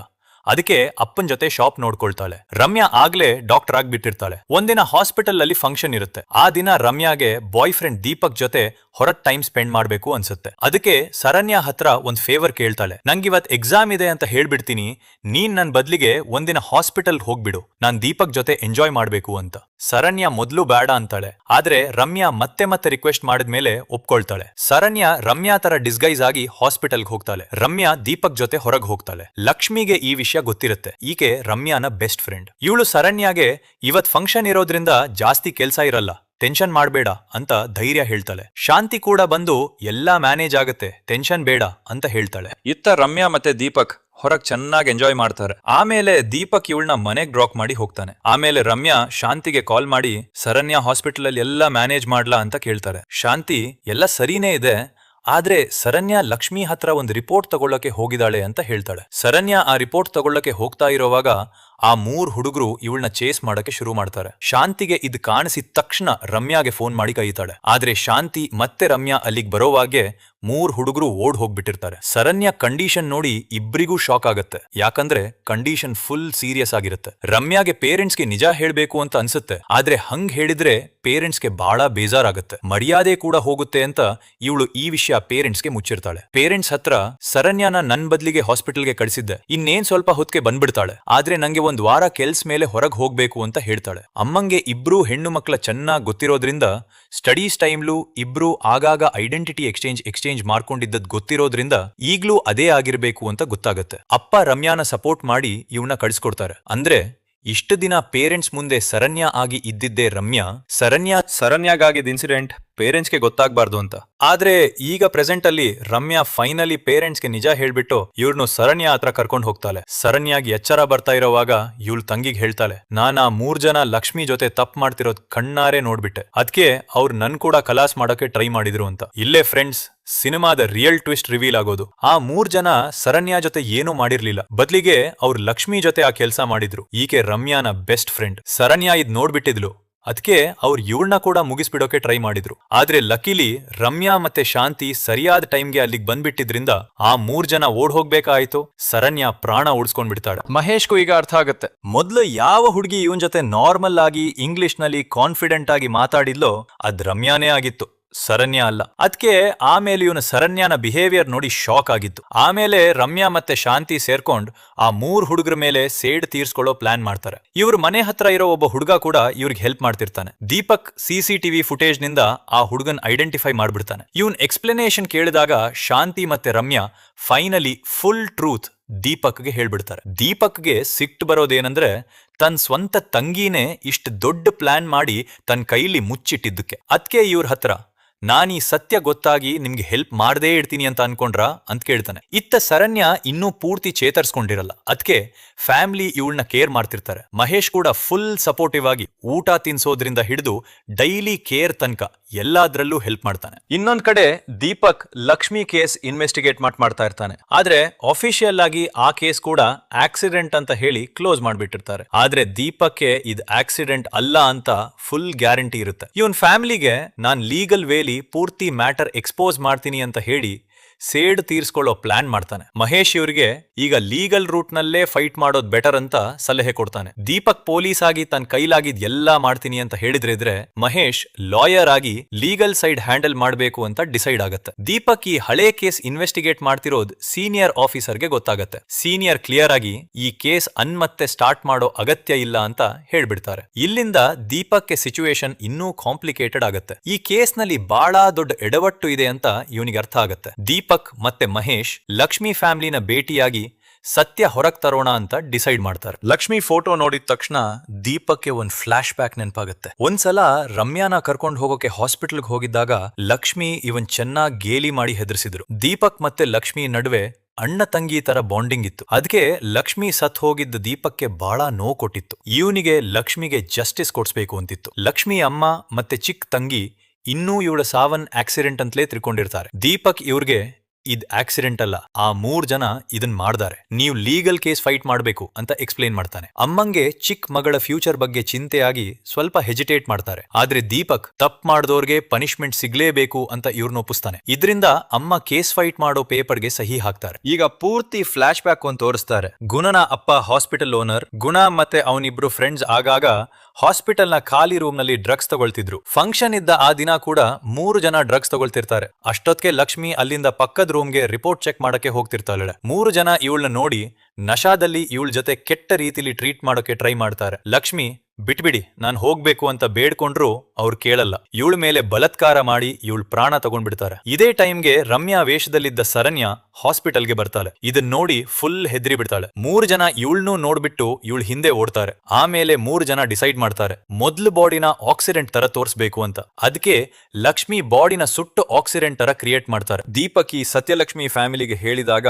ಅದಕ್ಕೆ ಅಪ್ಪನ್ ಜೊತೆ ಶಾಪ್ ನೋಡ್ಕೊಳ್ತಾಳೆ. ರಮ್ಯಾ ಆಗ್ಲೇ ಡಾಕ್ಟರ್ ಆಗ್ಬಿಟ್ಟಿರ್ತಾಳೆ. ಒಂದಿನ ಹಾಸ್ಪಿಟಲ್ ಅಲ್ಲಿ ಫಂಕ್ಷನ್ ಇರುತ್ತೆ. ಆ ದಿನ ರಮ್ಯಾಗೆ ಬಾಯ್ ಫ್ರೆಂಡ್ ದೀಪಕ್ ಜೊತೆ ಹೊರಗ್ ಟೈಮ್ ಸ್ಪೆಂಡ್ ಮಾಡ್ಬೇಕು ಅನ್ಸುತ್ತೆ. ಅದಕ್ಕೆ ಸರಣ್ಯ ಹತ್ರ ಒಂದ್ ಫೇವರ್ ಕೇಳ್ತಾಳೆ. ನಂಗಿವತ್ ಎಕ್ಸಾಮ್ ಇದೆ ಅಂತ ಹೇಳ್ಬಿಡ್ತೀನಿ, ನೀನ್ ನನ್ ಬದ್ಲಿಗೆ ಒಂದಿನ ಹಾಸ್ಪಿಟಲ್ ಹೋಗ್ಬಿಡು, ನಾನ್ ದೀಪಕ್ ಜೊತೆ ಎಂಜಾಯ್ ಮಾಡ್ಬೇಕು ಅಂತ. ಸರಣ್ಯ ಮೊದ್ಲು ಬೇಡ ಅಂತಾಳೆ. ಆದ್ರೆ ರಮ್ಯಾ ಮತ್ತೆ ಮತ್ತೆ ರಿಕ್ವೆಸ್ಟ್ ಮಾಡಿದ್ಮೇಲೆ ಒಪ್ಕೊಳ್ತಾಳೆ. ಸರಣ್ಯ ರಮ್ಯಾ ತರ ಡಿಸ್ಗೈಸ್ ಆಗಿ ಹಾಸ್ಪಿಟಲ್ಗೆ ಹೋಗ್ತಾಳೆ. ರಮ್ಯಾ ದೀಪಕ್ ಜೊತೆ ಹೊರಗ್ ಹೋಗ್ತಾಳೆ. ಲಕ್ಷ್ಮಿಗೆ ಈ ವಿಷಯ ವಿಷಯ ಗೊತ್ತಿರುತ್ತೆ. ಈಕೆ ರಮ್ಯಾನ ಬೆಸ್ಟ್ ಫ್ರೆಂಡ್. ಇವಳು ಶರಣ್ಯಾಗೆ ಇವತ್ ಫಂಕ್ಷನ್ ಇರೋದ್ರಿಂದ ಜಾಸ್ತಿ ಕೆಲ್ಸ ಇರಲ್ಲ, ಟೆನ್ಷನ್ ಮಾಡ್ಬೇಡ ಅಂತ ಧೈರ್ಯ ಹೇಳ್ತಾಳೆ. ಶಾಂತಿ ಕೂಡ ಬಂದು ಎಲ್ಲಾ ಮ್ಯಾನೇಜ್ ಆಗತ್ತೆ, ಟೆನ್ಷನ್ ಬೇಡ ಅಂತ ಹೇಳ್ತಾಳೆ. ಇತ್ತ ರಮ್ಯಾ ಮತ್ತೆ ದೀಪಕ್ ಹೊರಗ್ ಚೆನ್ನಾಗಿ ಎಂಜಾಯ್ ಮಾಡ್ತಾರೆ. ಆಮೇಲೆ ದೀಪಕ್ ಇವಳನ್ನ ಮನೆಗ್ ಡ್ರಾಪ್ ಮಾಡಿ ಹೋಗ್ತಾನೆ. ಆಮೇಲೆ ರಮ್ಯಾ ಶಾಂತಿಗೆ ಕಾಲ್ ಮಾಡಿ ಶರಣ್ಯ ಹಾಸ್ಪಿಟಲ್ ಅಲ್ಲಿ ಎಲ್ಲ ಮ್ಯಾನೇಜ್ ಮಾಡ್ಲಾ ಅಂತ ಕೇಳ್ತಾರೆ. ಶಾಂತಿ ಎಲ್ಲ ಸರಿನೇ ಇದೆ, ಆದ್ರೆ ಶರಣ್ಯ ಲಕ್ಷ್ಮಿ ಹತ್ರ ಒಂದು ರಿಪೋರ್ಟ್ ತಗೊಳ್ಳಕ್ಕೆ ಹೋಗಿದ್ದಾಳೆ ಅಂತ ಹೇಳ್ತಾಳೆ. ಶರಣ್ಯ ಆ ರಿಪೋರ್ಟ್ ತಗೊಳ್ಳಕ್ಕೆ ಹೋಗ್ತಾ ಇರೋವಾಗ ಆ 3 ಹುಡುಗರು ಇವಳನ್ನ ಚೇಸ್ ಮಾಡಕ್ಕೆ ಶುರು ಮಾಡ್ತಾರೆ. ಶಾಂತಿಗೆ ಇದು ಕಾಣಿಸಿದ ತಕ್ಷಣ ರಮ್ಯಾಗೆ ಫೋನ್ ಮಾಡಿ ಕರೀತಾಳೆ. ಆದ್ರೆ ಶಾಂತಿ ಮತ್ತೆ ರಮ್ಯಾ ಅಲ್ಲಿಗೆ ಬರೋವಾಗೆ 3 ಹುಡುಗರು ಓಡ್ ಹೋಗ್ಬಿಟ್ಟಿರ್ತಾರೆ. ಶರಣ್ಯ ಕಂಡೀಷನ್ ನೋಡಿ ಇಬ್ರಿಗೂ ಶಾಕ್ ಆಗತ್ತೆ, ಯಾಕಂದ್ರೆ ಕಂಡೀಷನ್ ಫುಲ್ ಸೀರಿಯಸ್ ಆಗಿರುತ್ತೆ. ರಮ್ಯಾಗೆ ಪೇರೆಂಟ್ಸ್ಗೆ ನಿಜ ಹೇಳ್ಬೇಕು ಅಂತ ಅನ್ಸುತ್ತೆ, ಆದ್ರೆ ಹಂಗ್ ಹೇಳಿದ್ರೆ ಪೇರೆಂಟ್ಸ್ಗೆ ಬಹಳ ಬೇಜಾರಾಗತ್ತೆ, ಮರ್ಯಾದೆ ಕೂಡ ಹೋಗುತ್ತೆ ಅಂತ ಇವಳು ಈ ವಿಷಯ ಪೇರೆಂಟ್ಸ್ಗೆ ಮುಚ್ಚಿರ್ತಾಳೆ. ಪೇರೆಂಟ್ಸ್ ಹತ್ರ ಶರಣ್ಯನ ನನ್ ಬದ್ಲಿಗೆ ಹಾಸ್ಪಿಟಲ್ಗೆ ಕಳಿಸಿದ್ದೆ, ಇನ್ನೇನ್ ಸ್ವಲ್ಪ ಹೊತ್ತಿಗೆ ಬಂದ್ಬಿಡ್ತಾಳೆ, ಆದ್ರೆ ನಂಗೆ ಒಂದ್ ವಾರ ಕೆಲ್ಸ ಮೇಲೆ ಹೊರಗ್ ಹೋಗ್ಬೇಕು ಅಂತ ಹೇಳ್ತಾಳೆ. ಅಮ್ಮಂಗೆ ಇಬ್ರು ಹೆಣ್ಣು ಮಕ್ಕಳ ಚೆನ್ನಾಗ್ ಗೊತ್ತಿರೋದ್ರಿಂದ ಸ್ಟಡೀಸ್ ಟೈಮ್ಲು ಇಬ್ರು ಆಗಾಗ ಐಡೆಂಟಿಟಿ ಎಕ್ಸ್ಚೇಂಜ್ ಮಾಡ್ಕೊಂಡಿದ್ದದ್ ಗೊತ್ತಿರೋದ್ರಿಂದ ಈಗ್ಲೂ ಅದೇ ಆಗಿರ್ಬೇಕು ಅಂತ ಗೊತ್ತಾಗತ್ತೆ. ಅಪ್ಪ ರಮ್ಯಾನ ಸಪೋರ್ಟ್ ಮಾಡಿ ಇವನ್ನ ಕಳಿಸ್ಕೊಡ್ತಾರೆ. ಅಂದ್ರೆ ಇಷ್ಟು ದಿನ ಪೇರೆಂಟ್ಸ್ ಮುಂದೆ ಶರಣ್ಯ ಆಗಿ ಇದ್ದಿದ್ದೇ ರಮ್ಯಾ, ಶರಣ್ಯಾಗಾಗಿದ್ದ ಇನ್ಸಿಡೆಂಟ್ ಪೇರೆಂಟ್ಸ್ಗೆ ಗೊತ್ತಾಗ್ಬಾರ್ದು ಅಂತ. ಆದ್ರೆ ಈಗ ಪ್ರೆಸೆಂಟ್ ಅಲ್ಲಿ ರಮ್ಯಾ ಫೈನಲಿ ಪೇರೆಂಟ್ಸ್ಗೆ ನಿಜ ಹೇಳ್ಬಿಟ್ಟು ಇವ್ರನ್ನು ಶರಣ್ಯ ಹತ್ರ ಕರ್ಕೊಂಡು ಹೋಗ್ತಾಳೆ. ಶರಣ್ಯಾಗಿ ಎಚ್ಚರ ಬರ್ತಾ ಇರೋವಾಗ ಇವಳು ತಂಗಿಗೆ ಹೇಳ್ತಾಳೆ, ನಾನ್ ಆ 3 ಜನ ಲಕ್ಷ್ಮಿ ಜೊತೆ ತಪ್ಪು ಮಾಡ್ತಿರೋದ್ ಕಣ್ಣಾರೆ ನೋಡ್ಬಿಟ್ಟೆ, ಅದ್ಕೆ ಅವ್ರು ನನ್ ಕೂಡ ಖಲಾಸ್ ಮಾಡಕ್ಕೆ ಟ್ರೈ ಮಾಡಿದ್ರು ಅಂತ. ಇಲ್ಲೇ ಫ್ರೆಂಡ್ಸ್ ಸಿನಿಮಾದ ರಿಯಲ್ ಟ್ವಿಸ್ಟ್ ರಿವೀಲ್ ಆಗೋದು. ಆ 3 ಜನ ಶರಣ್ಯ ಜೊತೆ ಏನೂ ಮಾಡಿರ್ಲಿಲ್ಲ, ಬದ್ಲಿಗೆ ಅವ್ರು ಲಕ್ಷ್ಮಿ ಜೊತೆ ಆ ಕೆಲ್ಸ ಮಾಡಿದ್ರು. ಈಕೆ ರಮ್ಯಾನ ಬೆಸ್ಟ್ ಫ್ರೆಂಡ್. ಶರಣ್ಯ ಇದ್ ನೋಡ್ಬಿಟ್ಟಿದ್ಲು, ಅದಕ್ಕೆ ಅವ್ರು ಇವಳನ್ನ ಕೂಡ ಮುಗಿಸ್ಬಿಡೋಕೆ ಟ್ರೈ ಮಾಡಿದ್ರು. ಆದ್ರೆ ಲಕಿಲಿ ರಮ್ಯಾ ಮತ್ತೆ ಶಾಂತಿ ಸರಿಯಾದ ಟೈಮ್ಗೆ ಅಲ್ಲಿಗೆ ಬಂದ್ಬಿಟ್ಟಿದ್ರಿಂದ ಆ 3 ಜನ ಓಡ್ ಹೋಗ್ಬೇಕಾಯ್ತು. ಶರಣ್ಯ ಪ್ರಾಣ ಉಳಿಸ್ಕೊಂಡ್ಬಿಡ್ತಾಳೆ. ಮಹೇಶ್ಗೂ ಈಗ ಅರ್ಥ ಆಗತ್ತೆ, ಮೊದ್ಲು ಯಾವ ಹುಡುಗಿ ಇವನ್ ಜೊತೆ ನಾರ್ಮಲ್ ಆಗಿ ಇಂಗ್ಲಿಷ್ ನಲ್ಲಿ ಕಾನ್ಫಿಡೆಂಟ್ ಆಗಿ ಮಾತಾಡಿದ್ಲೋ ಅದ್ ರಮ್ಯಾನೇ ಆಗಿತ್ತು, ಶರಣ್ಯ ಅಲ್ಲ. ಅದಕ್ಕೆ ಆಮೇಲೆ ಇವನು ಶರಣ್ಯನ ಬಿಹೇವಿಯರ್ ನೋಡಿ ಶಾಕ್ ಆಗಿತ್ತು. ಆಮೇಲೆ ರಮ್ಯಾ ಮತ್ತೆ ಶಾಂತಿ ಸೇರ್ಕೊಂಡ್ ಆ 3 ಹುಡುಗರ ಮೇಲೆ ಸೇಡ್ ತೀರ್ಸ್ಕೊಳ್ಳೋ ಪ್ಲಾನ್ ಮಾಡ್ತಾರೆ. ಇವ್ರ ಮನೆ ಹತ್ರ ಇರೋ ಒಬ್ಬ ಹುಡುಗ ಕೂಡ ಇವ್ರಿಗೆ ಹೆಲ್ಪ್ ಮಾಡ್ತಿರ್ತಾನೆ. ದೀಪಕ್ CCTV ಫುಟೇಜ್ ನಿಂದ ಆ ಹುಡುಗನ್ ಐಡೆಂಟಿಫೈ ಮಾಡ್ಬಿಡ್ತಾನೆ. ಇವನ್ ಎಕ್ಸ್ಪ್ಲನೇಷನ್ ಕೇಳಿದಾಗ ಶಾಂತಿ ಮತ್ತೆ ರಮ್ಯಾ ಫೈನಲಿ ಫುಲ್ ಟ್ರೂತ್ ದೀಪಕ್ಗೆ ಹೇಳ್ಬಿಡ್ತಾರೆ. ದೀಪಕ್ಗೆ ಸಿಟ್ಟು ಬರೋದೇನಂದ್ರೆ ತನ್ನ ಸ್ವಂತ ತಂಗಿನೇ ಇಷ್ಟು ದೊಡ್ಡ ಪ್ಲಾನ್ ಮಾಡಿ ತನ್ನ ಕೈಲಿ ಮುಚ್ಚಿಟ್ಟಿದ್ದಕ್ಕೆ. ಅದಕ್ಕೆ ಇವ್ರ ಹತ್ರ ನಾನೀ ಸತ್ಯ ಗೊತ್ತಾಗಿ ನಿಮ್ಗೆ ಹೆಲ್ಪ್ ಮಾಡದೇ ಇರ್ತೀನಿ ಅಂತ ಅನ್ಕೊಂಡ್ರ ಅಂತ ಕೇಳ್ತಾನೆ. ಇತ್ತ ಶರಣ್ಯ ಇನ್ನೂ ಪೂರ್ತಿ ಚೇತರಿಸ್ಕೊಂಡಿರಲ್ಲ, ಅದಕ್ಕೆ ಫ್ಯಾಮಿಲಿ ಇವಳನ್ನ ಕೇರ್ ಮಾಡ್ತಿರ್ತಾರೆ. ಮಹೇಶ್ ಕೂಡ ಫುಲ್ ಸಪೋರ್ಟಿವ್ ಆಗಿ ಊಟ ತಿನ್ಸೋದ್ರಿಂದ ಹಿಡಿದು ಡೈಲಿ ಕೇರ್ ತನಕ ಎಲ್ಲಾದ್ರಲ್ಲೂ ಹೆಲ್ಪ್ ಮಾಡ್ತಾನೆ. ಇನ್ನೊಂದ್ ಕಡೆ ದೀಪಕ್ ಲಕ್ಷ್ಮಿ ಕೇಸ್ ಇನ್ವೆಸ್ಟಿಗೇಟ್ ಮಾಡ್ತಾ ಇರ್ತಾನೆ. ಆದ್ರೆ ಅಫಿಷಿಯಲ್ ಆಗಿ ಆ ಕೇಸ್ ಕೂಡ ಆಕ್ಸಿಡೆಂಟ್ ಅಂತ ಹೇಳಿ ಕ್ಲೋಸ್ ಮಾಡ್ಬಿಟ್ಟಿರ್ತಾರೆ. ಆದ್ರೆ ದೀಪಕ್ಗೆ ಇದು ಆಕ್ಸಿಡೆಂಟ್ ಅಲ್ಲ ಅಂತ ಫುಲ್ ಗ್ಯಾರಂಟಿ ಇರುತ್ತೆ. ಇವನ್ ಫ್ಯಾಮಿಲಿಗೆ ನಾನ್ ಲೀಗಲ್ ವೇಲಿ ಪೂರ್ತಿ ಮ್ಯಾಟರ್ ಎಕ್ಸ್ಪೋಸ್ ಮಾಡ್ತೀನಿ ಅಂತ ಹೇಳಿ ಸೇಡ್ ತೀರ್ಸ್ಕೊಳ್ಳೋ ಪ್ಲಾನ್ ಮಾಡ್ತಾನೆ. ಮಹೇಶ್ ಇವ್ರಿಗೆ ಈಗ ಲೀಗಲ್ ರೂಟ್ ನಲ್ಲೇ ಫೈಟ್ ಮಾಡೋದ್ ಬೆಟರ್ ಅಂತ ಸಲಹೆ ಕೊಡ್ತಾನೆ. ದೀಪಕ್ ಪೊಲೀಸ್ ಆಗಿ ತನ್ನ ಕೈಲಾಗಿದ್ ಎಲ್ಲಾ ಮಾಡ್ತೀನಿ ಅಂತ ಹೇಳಿದ್ರೆ ಮಹೇಶ್ ಲಾಯರ್ ಆಗಿ ಲೀಗಲ್ ಸೈಡ್ ಹ್ಯಾಂಡಲ್ ಮಾಡ್ಬೇಕು ಅಂತ ಡಿಸೈಡ್ ಆಗತ್ತೆ. ದೀಪಕ್ ಈ ಹಳೆ ಕೇಸ್ ಇನ್ವೆಸ್ಟಿಗೇಟ್ ಮಾಡ್ತಿರೋದ್ ಸೀನಿಯರ್ ಆಫೀಸರ್ಗೆ ಗೊತ್ತಾಗತ್ತೆ. ಸೀನಿಯರ್ ಕ್ಲಿಯರ್ ಆಗಿ ಈ ಕೇಸ್ ಮತ್ತೆ ಸ್ಟಾರ್ಟ್ ಮಾಡೋ ಅಗತ್ಯ ಇಲ್ಲ ಅಂತ ಹೇಳ್ಬಿಡ್ತಾರೆ. ಇಲ್ಲಿಂದ ದೀಪಕ್ಗೆ ಸಿಚುವೇಶನ್ ಇನ್ನೂ ಕಾಂಪ್ಲಿಕೇಟೆಡ್ ಆಗತ್ತೆ. ಈ ಕೇಸ್ ನಲ್ಲಿ ಬಹಳ ದೊಡ್ಡ ಎಡವಟ್ಟು ಇದೆ ಅಂತ ಇವನಿಗೆ ಅರ್ಥ ಆಗತ್ತೆ. ದೀಪಕ್ ಮತ್ತೆ ಮಹೇಶ್ ಲಕ್ಷ್ಮಿ ಫ್ಯಾಮಿಲಿನ ಭೇಟಿಯಾಗಿ ಸತ್ಯ ಹೊರಗ್ ತರೋಣ ಅಂತ ಡಿಸೈಡ್ ಮಾಡ್ತಾರೆ. ಲಕ್ಷ್ಮಿ ಫೋಟೋ ನೋಡಿದ ತಕ್ಷಣ ದೀಪಕ್ಗೆ ಒಂದ್ ಫ್ಲಾಶ್ ಬ್ಯಾಕ್ ನೆನಪಾಗುತ್ತೆ. ಒಂದ್ಸಲ ರಮ್ಯಾನ ಕರ್ಕೊಂಡು ಹೋಗೋಕೆ ಹಾಸ್ಪಿಟಲ್ಗೆ ಹೋಗಿದ್ದಾಗ ಲಕ್ಷ್ಮಿ ಇವನ್ ಚೆನ್ನಾಗಿ ಗೇಲಿ ಮಾಡಿ ಹೆದರ್ಸಿದ್ರು. ದೀಪಕ್ ಮತ್ತೆ ಲಕ್ಷ್ಮಿ ನಡುವೆ ಅಣ್ಣ ತಂಗಿ ತರ ಬಾಂಡಿಂಗ್ ಇತ್ತು. ಅದಕ್ಕೆ ಲಕ್ಷ್ಮಿ ಸತ್ ಹೋಗಿದ್ದ ದೀಪಕ್ಗೆ ಬಹಳ ನೋವು ಕೊಟ್ಟಿತ್ತು. ಇವನಿಗೆ ಲಕ್ಷ್ಮಿಗೆ ಜಸ್ಟಿಸ್ ಕೊಡ್ಸ್ಬೇಕು ಅಂತಿತ್ತು. ಲಕ್ಷ್ಮಿ ಅಮ್ಮ ಮತ್ತೆ ಚಿಕ್ಕ ತಂಗಿ ಇನ್ನೂ ಇವಳ ಸಾವನ್ ಆಕ್ಸಿಡೆಂಟ್ ಅಂತಲೇ ತಿಳ್ಕೊಂಡಿರ್ತಾರೆ. ದೀಪಕ್ ಇವ್ರಿಗೆ ಇದ್ ಆಕ್ಸಿಡೆಂಟ್ ಅಲ್ಲ, ಆ 3 ಜನ ಇದನ್ ಮಾಡ್ದಾರೆ, ನೀವು ಲೀಗಲ್ ಕೇಸ್ ಫೈಟ್ ಮಾಡ್ಬೇಕು ಅಂತ ಎಕ್ಸ್ಪ್ಲೇನ್ ಮಾಡ್ತಾನೆ. ಅಮ್ಮಂಗೆ ಚಿಕ್ಕ ಮಗಳ ಫ್ಯೂಚರ್ ಬಗ್ಗೆ ಚಿಂತೆಯಾಗಿ ಸ್ವಲ್ಪ ಹೆಜಿಟೇಟ್ ಮಾಡ್ತಾರೆ. ಆದ್ರೆ ದೀಪಕ್ ತಪ್ಪು ಮಾಡಿದವ್ರಿಗೆ ಪನಿಷ್ಮೆಂಟ್ ಸಿಗ್ಲೇಬೇಕು ಅಂತ ಇವ್ರನ್ನ ಒಪ್ಪಿಸ್ತಾನೆ. ಇದರಿಂದ ಅಮ್ಮ ಕೇಸ್ ಫೈಟ್ ಮಾಡೋ ಪೇಪರ್ಗೆ ಸಹಿ ಹಾಕ್ತಾರೆ. ಈಗ ಪೂರ್ತಿ ಫ್ಲಾಶ್ ಬ್ಯಾಕ್ ಅಂತ ತೋರಿಸ್ತಾರೆ. ಗುಣನ ಅಪ್ಪ ಹಾಸ್ಪಿಟಲ್ ಓನರ್. ಗುಣ ಮತ್ತೆ ಅವನಿಬ್ರು ಫ್ರೆಂಡ್ಸ್ ಆಗಾಗ ಹಾಸ್ಪಿಟಲ್ ನ ಖಾಲಿ ರೂಮ್ ನಲ್ಲಿ ಡ್ರಗ್ಸ್ ತಗೊಳ್ತಿದ್ರು. ಫಂಕ್ಷನ್ ಇದ್ದ ಆ ದಿನ ಕೂಡ 3 ಜನ ಡ್ರಗ್ಸ್ ತಗೊಳ್ತಿರ್ತಾರೆ. ಅಷ್ಟೊತ್ತಿಗೆ ಲಕ್ಷ್ಮಿ ಅಲ್ಲಿಂದ ಪಕ್ಕದ ರೂಮ್ಗೆ ರಿಪೋರ್ಟ್ ಚೆಕ್ ಮಾಡಕ್ಕೆ ಹೋಗ್ತಿರ್ತಾಳೆ. 3 ಜನ ಇವಳನ್ನ ನೋಡಿ ನಶಾದಲ್ಲಿ ಇವಳ ಜೊತೆ ಕೆಟ್ಟ ರೀತಿಲಿ ಟ್ರೀಟ್ ಮಾಡೋಕೆ ಟ್ರೈ ಮಾಡ್ತಾರೆ. ಲಕ್ಷ್ಮಿ ಬಿಟ್ಬಿಡಿ ನಾನ್ ಹೋಗ್ಬೇಕು ಅಂತ ಬೇಡ್ಕೊಂಡ್ರು ಅವ್ರು ಕೇಳಲ್ಲ. ಇವಳ ಮೇಲೆ ಬಲತ್ಕಾರ ಮಾಡಿ ಇವಳ ಪ್ರಾಣ ತಗೊಂಡ್ಬಿಡ್ತಾರೆ. ಇದೇ ಟೈಮ್ಗೆ ರಮ್ಯಾ ವೇಷದಲ್ಲಿದ್ದ ಸರಣ್ಯ ಹಾಸ್ಪಿಟಲ್ಗೆ ಬರ್ತಾಳೆ. ಇದನ್ ನೋಡಿ ಫುಲ್ ಹೆದ್ರಿ ಬಿಡ್ತಾಳೆ. 3 ಜನ ಇವಳನ್ನೂ ನೋಡ್ಬಿಟ್ಟು ಇವಳ ಹಿಂದೆ ಓಡ್ತಾರೆ. ಆಮೇಲೆ 3 ಜನ ಡಿಸೈಡ್ ಮಾಡ್ತಾರೆ ಮೊದ್ಲು ಬಾಡಿನ ಆಕ್ಸಿಡೆಂಟ್ ತರ ತೋರಿಸ್ಬೇಕು ಅಂತ. ಅದಕ್ಕೆ ಲಕ್ಷ್ಮಿ ಬಾಡಿನ ಸುಟ್ಟು ಆಕ್ಸಿಡೆಂಟ್ ತರ ಕ್ರಿಯೇಟ್ ಮಾಡ್ತಾರೆ. ದೀಪಕ್ ಈ ಸತ್ಯಲಕ್ಷ್ಮಿ ಫ್ಯಾಮಿಲಿಗೆ ಹೇಳಿದಾಗ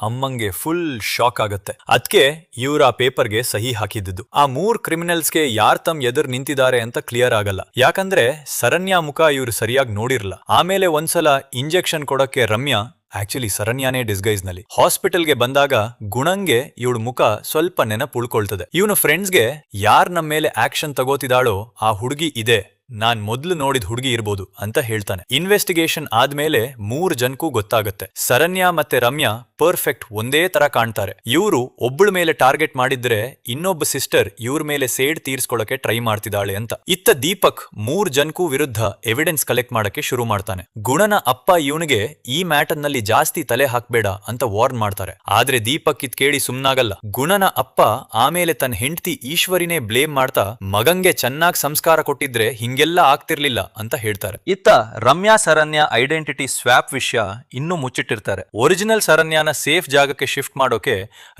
ಅಮ್ಮಂಗೆ ಫುಲ್ ಶಾಕ್ ಆಗತ್ತೆ. ಅದಕ್ಕೆ ಇವ್ರ ಆ ಪೇಪರ್ಗೆ ಸಹಿ ಹಾಕಿದ್ದು. ಆ 3 ಕ್ರಿಮಿನಲ್ಸ್ಗೆ ಯಾರ್ ತಮ್ ಎದುರು ನಿಂತಿದ್ದಾರೆ ಅಂತ ಕ್ಲಿಯರ್ ಆಗಲ್ಲ. ಯಾಕಂದ್ರೆ ಸರಣ್ಯಾ ಮುಖ ಇವ್ರು ಸರಿಯಾಗಿ ನೋಡಿರಲ್ಲ. ಆಮೇಲೆ ಒಂದ್ಸಲ ಇಂಜೆಕ್ಷನ್ ಕೊಡಕ್ಕೆ ರಮ್ಯಾ ಆಕ್ಚುಲಿ ಸರಣ್ಯಾನೇ ಡಿಸ್ಗೈಸ್ ನಲ್ಲಿ ಹಾಸ್ಪಿಟಲ್ಗೆ ಬಂದಾಗ ಗುಣಂಗೆ ಇವಳ ಮುಖ ಸ್ವಲ್ಪ ನೆನಪು ಉಳ್ಕೊಳ್ತದೆ. ಇವನು ಫ್ರೆಂಡ್ಸ್ಗೆ ಯಾರ್ ನಮ್ಮ ಮೇಲೆ ಆಕ್ಷನ್ ತಗೋತಿದಾಳೋ ಆ ಹುಡುಗಿ ಇದೆ, ನಾನ್ ಮೊದ್ಲು ನೋಡಿದ ಹುಡುಗಿ ಇರ್ಬೋದು ಅಂತ ಹೇಳ್ತಾನೆ. ಇನ್ವೆಸ್ಟಿಗೇಷನ್ ಆದ್ಮೇಲೆ 3 ಜನಕ್ಕೂ ಗೊತ್ತಾಗುತ್ತೆ ಸರಣ್ಯಾ ಮತ್ತೆ ರಮ್ಯಾ ಪರ್ಫೆಕ್ಟ್ ಒಂದೇ ತರ ಕಾಣ್ತಾರೆ. ಇವ್ರು ಒಬ್ಬಳ ಮೇಲೆ ಟಾರ್ಗೆಟ್ ಮಾಡಿದ್ರೆ ಇನ್ನೊಬ್ಬ ಸಿಸ್ಟರ್ ಇವ್ರ ಮೇಲೆ ಸೇಡ್ ತೀರ್ಸ್ಕೊಳಕ್ಕೆ ಟ್ರೈ ಮಾಡ್ತಿದ್ದಾಳೆ ಅಂತ. ಇತ್ತ ದೀಪಕ್ 3 ಜನಕ್ಕೂ ವಿರುದ್ಧ ಎವಿಡೆನ್ಸ್ ಕಲೆಕ್ಟ್ ಮಾಡಕ್ಕೆ ಶುರು ಮಾಡ್ತಾನೆ. ಗುಣನ ಅಪ್ಪ ಇವನಿಗೆ ಈ ಮ್ಯಾಟರ್ ನಲ್ಲಿ ಜಾಸ್ತಿ ತಲೆ ಹಾಕ್ಬೇಡ ಅಂತ ವಾರ್ನ್ ಮಾಡ್ತಾರೆ. ಆದ್ರೆ ದೀಪಕ್ ಇದ್ ಕೇಳಿ ಸುಮ್ನಾಗಲ್ಲ. ಗುಣನ ಅಪ್ಪ ಆಮೇಲೆ ತನ್ನ ಹೆಂಡತಿ ಈಶ್ವರಿನೇ ಬ್ಲೇಮ್ ಮಾಡ್ತಾ ಮಗಂಗೆ ಚೆನ್ನಾಗ್ ಸಂಸ್ಕಾರ ಕೊಟ್ಟಿದ್ರೆ ಹಿಂಗೆಲ್ಲ ಆಗ್ತಿರ್ಲಿಲ್ಲ ಅಂತ ಹೇಳ್ತಾರೆ. ಇತ್ತ ರಮ್ಯಾ ಸರಣ್ಯ ಐಡೆಂಟಿಟಿ ಸ್ವ್ಯಾಪ್ ವಿಷಯ ಇನ್ನೂ ಮುಚ್ಚಿಟ್ಟಿರ್ತಾರೆ. ಒರಿಜಿನಲ್ ಸರಣ್ಯಾನ ಸೇಫ್ ಜಾಗಕ್ಕೆ ಶಿಫ್ಟ್ ಮಾಡೋಕೆ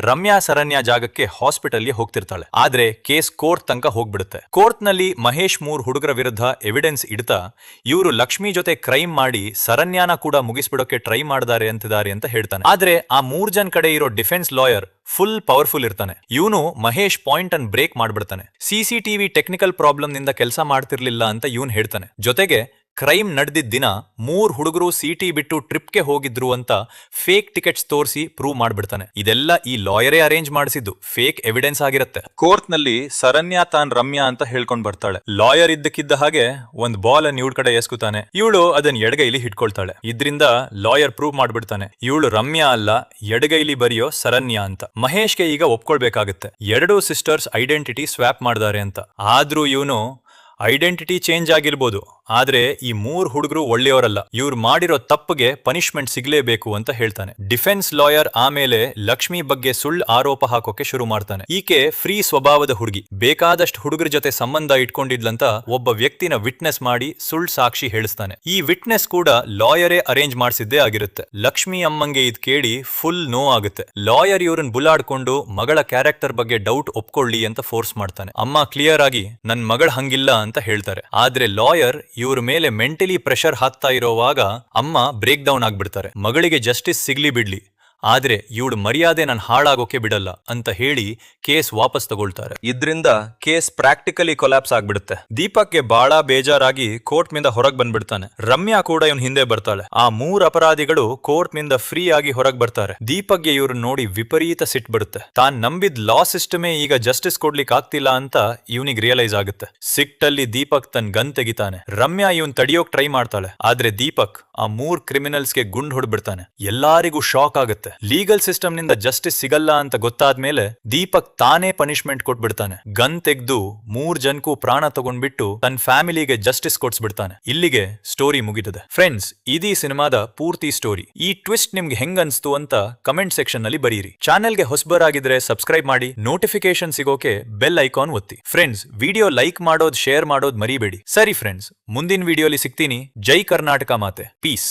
ರಮ್ಯಾ ಸರಣ್ಯ ಜಾಗಕ್ಕೆ ಹಾಸ್ಪಿಟಲ್ಗೆ ಹೋಗ್ತಿರ್ತಾಳೆ. ಆದ್ರೆ ಕೇಸ್ ಕೋರ್ಟ್ ತನಕ ಹೋಗ್ಬಿಡುತ್ತೆ. ಕೋರ್ಟ್ ನಲ್ಲಿ ಮಹೇಶ್ 3 ಹುಡುಗರ ವಿರುದ್ಧ ಎವಿಡೆನ್ಸ್ ಇಡ್ತಾ ಇವರು ಲಕ್ಷ್ಮಿ ಜೊತೆ ಕ್ರೈಮ್ ಮಾಡಿ ಸರಣ್ಯಾನ ಕೂಡ ಮುಗಿಸ್ಬಿಡೋಕೆ ಟ್ರೈ ಮಾಡಿದ್ದಾರೆ ಅಂತ ಹೇಳ್ತಾನೆ. ಆದ್ರೆ ಆ 3 ಜನ ಕಡೆ ಇರೋ ಡಿಫೆನ್ಸ್ ಲಾಯರ್ ಫುಲ್ ಪವರ್ಫುಲ್ ಇರ್ತಾನೆ. ಇವನು ಮಹೇಶ್ ಪಾಯಿಂಟ್ ಅನ್ನು ಬ್ರೇಕ್ ಮಾಡ್ಬಿಡ್ತಾನೆ. ಸಿಸಿಟಿವಿ ಟೆಕ್ನಿಕಲ್ ಪ್ರಾಬ್ಲಮ್ ನಿಂದ ಕೆಲಸ ಮಾಡ್ತಿರ್ಲಿಲ್ಲ ಅಂತ ಇವನ್ ಹೇಳ್ತಾನೆ. ಜೊತೆಗೆ ಕ್ರೈಮ್ ನಡೆದಿದ್ದ ದಿನ 3 ಹುಡುಗರು ಸಿಟಿ ಬಿಟ್ಟು ಟ್ರಿಪ್ಗೆ ಹೋಗಿದ್ರು ಅಂತ ಫೇಕ್ ಟಿಕೆಟ್ಸ್ ತೋರಿಸಿ ಪ್ರೂವ್ ಮಾಡ್ಬಿಡ್ತಾನೆ. ಇದೆಲ್ಲ ಈ ಲಾಯರೇ ಅರೇಂಜ್ ಮಾಡಿಸಿದ್ದು, ಫೇಕ್ ಎವಿಡೆನ್ಸ್ ಆಗಿರುತ್ತೆ. ಕೋರ್ಟ್ ನಲ್ಲಿ ಸರಣ್ಯಾ ತಾನ್ ರಮ್ಯಾ ಅಂತ ಹೇಳ್ಕೊಂಡ್ ಬರ್ತಾಳೆ. ಲಾಯರ್ ಇದ್ದಕ್ಕಿದ್ದ ಹಾಗೆ ಒಂದ್ ಬಾಲ್ ಅನ್ನು ಇವಳ ಕಡೆ ಎಸ್ಕುತಾನೆ. ಇವಳು ಅದನ್ನ ಎಡಗೈಲಿ ಹಿಡ್ಕೊಳ್ತಾಳೆ. ಇದ್ರಿಂದ ಲಾಯರ್ ಪ್ರೂವ್ ಮಾಡ್ಬಿಡ್ತಾನೆ ಇವಳು ರಮ್ಯಾ ಅಲ್ಲ, ಎಡಗೈಲಿ ಬರೆಯೋ ಸರಣ್ಯಾ ಅಂತ. ಮಹೇಶ್ಗೆ ಈಗ ಒಪ್ಕೊಳ್ಬೇಕಾಗುತ್ತೆ 2 ಸಿಸ್ಟರ್ಸ್ ಐಡೆಂಟಿಟಿ ಸ್ವ್ಯಾಪ್ ಮಾಡಿದ್ದಾರೆ ಅಂತ. ಆದ್ರೂ ಇವನು ಐಡೆಂಟಿಟಿ ಚೇಂಜ್ ಆಗಿರ್ಬೋದು, ಆದ್ರೆ ಈ 3 ಹುಡುಗರು ಒಳ್ಳೆಯವರಲ್ಲ, ಇವ್ರು ಮಾಡಿರೋ ತಪ್ಪಿಗೆ ಪನಿಷ್ಮೆಂಟ್ ಸಿಗ್ಲೇಬೇಕು ಅಂತ ಹೇಳ್ತಾನೆ. ಡಿಫೆನ್ಸ್ ಲಾಯರ್ ಆಮೇಲೆ ಲಕ್ಷ್ಮಿ ಬಗ್ಗೆ ಸುಳ್ಳು ಆರೋಪ ಹಾಕೋಕೆ ಶುರು ಮಾಡ್ತಾನೆ. ಈಕೆ ಫ್ರೀ ಸ್ವಭಾವದ ಹುಡುಗಿ, ಬೇಕಾದಷ್ಟು ಹುಡುಗರ ಜೊತೆ ಸಂಬಂಧ ಇಟ್ಕೊಂಡಿದ್ಲಂತ ಒಬ್ಬ ವ್ಯಕ್ತಿನ ವಿಟ್ನೆಸ್ ಮಾಡಿ ಸುಳ್ಳು ಸಾಕ್ಷಿ ಹೇಳಿಸ್ತಾನೆ. ಈ ವಿಟ್ನೆಸ್ ಕೂಡ ಲಾಯರೇ ಅರೇಂಜ್ ಮಾಡಿಸಿದ್ದೇ ಆಗಿರುತ್ತೆ. ಲಕ್ಷ್ಮಿ ಅಮ್ಮಂಗೆ ಇದ್ ಕೇಳಿ ಫುಲ್ ನೋ ಆಗುತ್ತೆ. ಲಾಯರ್ ಇವ್ರನ್ನ ಬುಲಾಡ್ಕೊಂಡು ಮಗಳ ಕ್ಯಾರೆಕ್ಟರ್ ಬಗ್ಗೆ ಡೌಟ್ ಒಪ್ಕೊಳ್ಳಿ ಅಂತ ಫೋರ್ಸ್ ಮಾಡ್ತಾನೆ. ಅಮ್ಮ ಕ್ಲಿಯರ್ ಆಗಿ ನನ್ ಮಗಳ ಹಂಗಿಲ್ಲ ಅಂತ ಹೇಳ್ತಾರೆ. ಆದ್ರೆ ಲಾಯರ್ ಇವ್ರ ಮೇಲೆ ಮೆಂಟಲಿ ಪ್ರೆಷರ್ ಹಾಕ್ತಾ ಇರೋವಾಗ ಅಮ್ಮ ಬ್ರೇಕ್ ಡೌನ್ ಆಗ್ಬಿಡ್ತಾರೆ. ಮಗಳಿಗೆ ಜಸ್ಟಿಸ್ ಸಿಗ್ಲಿ ಬಿಡ್ಲಿ, ಆದ್ರೆ ಇವಳು ಮರ್ಯಾದೆ ನಾನು ಹಾಳಾಗೋಕೆ ಬಿಡಲ್ಲ ಅಂತ ಹೇಳಿ ಕೇಸ್ ವಾಪಸ್ ತಗೊಳ್ತಾರೆ. ಇದ್ರಿಂದ ಕೇಸ್ ಪ್ರಾಕ್ಟಿಕಲಿ ಕೊಲ್ಯಾಪ್ಸ್ ಆಗ್ಬಿಡುತ್ತೆ. ದೀಪಕ್ಗೆ ಬಹಳ ಬೇಜಾರಾಗಿ ಕೋರ್ಟ್ ನಿಂದ ಹೊರಗ್ ಬಂದ್ಬಿಡ್ತಾನೆ. ರಮ್ಯಾ ಕೂಡ ಇವನ್ ಹಿಂದೆ ಬರ್ತಾಳೆ. ಆ 3 ಅಪರಾಧಿಗಳು ಕೋರ್ಟ್ ನಿಂದ ಫ್ರೀ ಆಗಿ ಹೊರಗ್ ಬರ್ತಾರೆ. ದೀಪಕ್ಗೆ ಇವ್ರು ನೋಡಿ ವಿಪರೀತ ಸಿಟ್ ಬಿಡುತ್ತೆ. ತಾನ್ ನಂಬಿದ್ ಲಾ ಸಿಸ್ಟಮೇ ಈಗ ಜಸ್ಟಿಸ್ ಕೊಡ್ಲಿಕ್ಕೆ ಆಗ್ತಿಲ್ಲ ಅಂತ ಇವನಿಗೆ ರಿಯಲೈಸ್ ಆಗುತ್ತೆ. ಸಿಟ್ಟಲ್ಲಿ ದೀಪಕ್ ತನ್ನ ಗನ್ ತೆಗಿತಾನೆ. ರಮ್ಯಾ ಇವನ್ ತಡಿಯೋಕ್ ಟ್ರೈ ಮಾಡ್ತಾಳೆ. ಆದ್ರೆ ದೀಪಕ್ ಆ 3 ಕ್ರಿಮಿನಲ್ಸ್ಗೆ ಗುಂಡ್ ಹೊಡ್ಬಿಡ್ತಾನೆ. ಎಲ್ಲಾರಿಗೂ ಶಾಕ್ ಆಗುತ್ತೆ. ಲೀಗಲ್ ಸಿಸ್ಟಮ್ ನಿಂದ ಜಸ್ಟಿಸ್ ಸಿಗಲ್ಲ ಅಂತ ಗೊತ್ತಾದ್ಮೇಲೆ ದೀಪಕ್ ತಾನೇ ಪನಿಷ್ಮೆಂಟ್ ಕೊಟ್ಬಿಡ್ತಾನೆ. ಗನ್ ತೆಗ್ದು 3 ಜನಕ್ಕೂ ಪ್ರಾಣ ತಗೊಂಡ್ಬಿಟ್ಟು ತನ್ನ ಫ್ಯಾಮಿಲಿಗೆ ಜಸ್ಟಿಸ್ ಕೊಡ್ಸ್ಬಿಡ್ತಾನೆ. ಇಲ್ಲಿಗೆ ಸ್ಟೋರಿ ಮುಗಿದಿದೆ. ಫ್ರೆಂಡ್ಸ್, ಇದೀ ಸಿನಿಮಾದ ಪೂರ್ತಿ ಸ್ಟೋರಿ. ಈ ಟ್ವಿಸ್ಟ್ ನಿಮ್ಗೆ ಹೆಂಗ್ ಅನ್ಸ್ತು ಅಂತ ಕಮೆಂಟ್ ಸೆಕ್ಷನ್ ನಲ್ಲಿ ಬರೀರಿ. ಚಾನೆಲ್ಗೆ ಹೊಸಬರಾಗಿದ್ರೆ ಸಬ್ಸ್ಕ್ರೈಬ್ ಮಾಡಿ, ನೋಟಿಫಿಕೇಶನ್ ಸಿಗೋಕೆ ಬೆಲ್ ಐಕಾನ್ ಒತ್ತಿ. ಫ್ರೆಂಡ್ಸ್, ವಿಡಿಯೋ ಲೈಕ್ ಮಾಡೋದ್, ಶೇರ್ ಮಾಡೋದ್ ಮರಿಬೇಡಿ. ಸರಿ ಫ್ರೆಂಡ್ಸ್, ಮುಂದಿನ ವಿಡಿಯೋಲಿ ಸಿಗ್ತೀನಿ. ಜೈ ಕರ್ನಾಟಕ ಮಾತೆ. ಪೀಸ್.